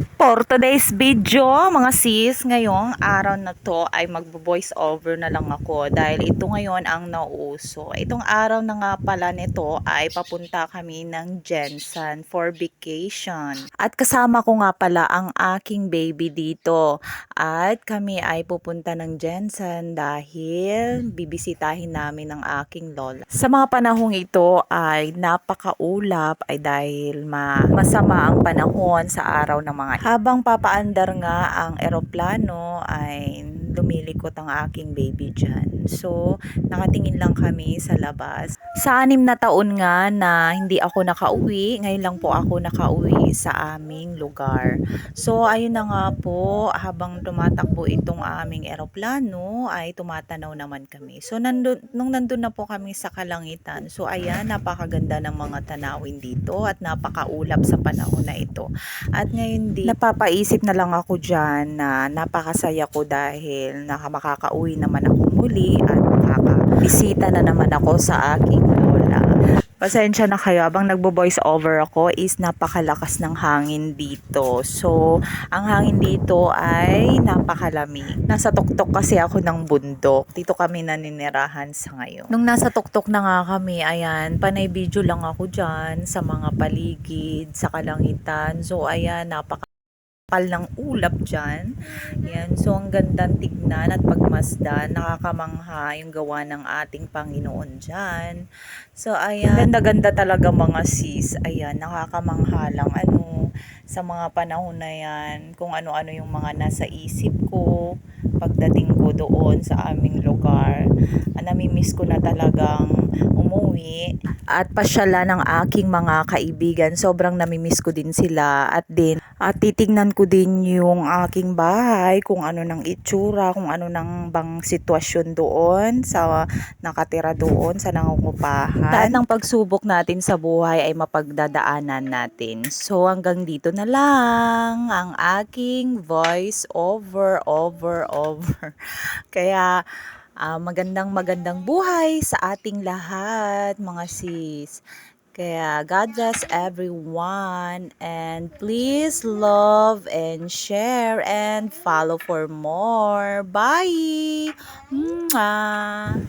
For today's video, mga sis, ngayong araw na to ay magbo-voice over na lang ako dahil ito ngayon ang nauuso. Itong araw na nga pala nito ay papunta kami ng Jensen for vacation. At kasama ko nga pala ang aking baby dito. At kami ay pupunta ng Jensen dahil bibisitahin namin ang aking lola. Sa mga panahong ito ay napakaulap ay dahil masama ang panahon sa araw ng mga habang papaandar nga ang eroplano ay lumilikot ang aking baby dyan. So, nakatingin lang kami sa labas. Sa 6 na taon nga na hindi ako nakauwi, ngayon lang po ako nakauwi sa aming lugar. So, ayun na nga po, habang tumatakbo itong aming eroplano, ay tumatanaw naman kami. So, nung nandun na po kami sa kalangitan, so ayan, napakaganda ng mga tanawin dito at napakaulap sa panahon na ito. At ngayon napapaisip na lang ako dyan na napakasaya ko dahil makakauwi naman ako muli at makakabisita na naman ako sa aking lola. Pasensya na kayo, habang nagbo-voice over ako is napakalakas ng hangin dito. So, ang hangin dito ay napakalamig. Nasa tuktok kasi ako ng bundok. Dito kami naninirahan sa ngayon. Nung nasa tuktok na nga kami, ayan, panay video lang ako dyan sa mga paligid, sa kalangitan. So, ayan, napakal ng ulap dyan. Yan. So, ang gandang tignan at pagmasdan. Nakakamangha yung gawa ng ating Panginoon dyan. So, ayan. Ganda-ganda talaga mga sis. Ayan. Nakakamangha lang. Sa mga panahon na yan, kung ano-ano yung mga nasa isip ko, pagdating ko doon sa aming lugar. Namimiss ko na talagang umuwi at pasyala ng aking mga kaibigan. Sobrang namimiss ko din sila at titignan ko din yung aking bahay, kung ano nang itsura, kung ano nang bang sitwasyon doon sa nakatira doon sa nangungupahan. Lahat ng pagsubok natin sa buhay ay mapagdadaanan natin. So hanggang dito na lang ang aking voice over. Kaya magandang buhay sa ating lahat mga sis. Kaya God bless everyone and please love and share and follow for more. Bye! Mwah!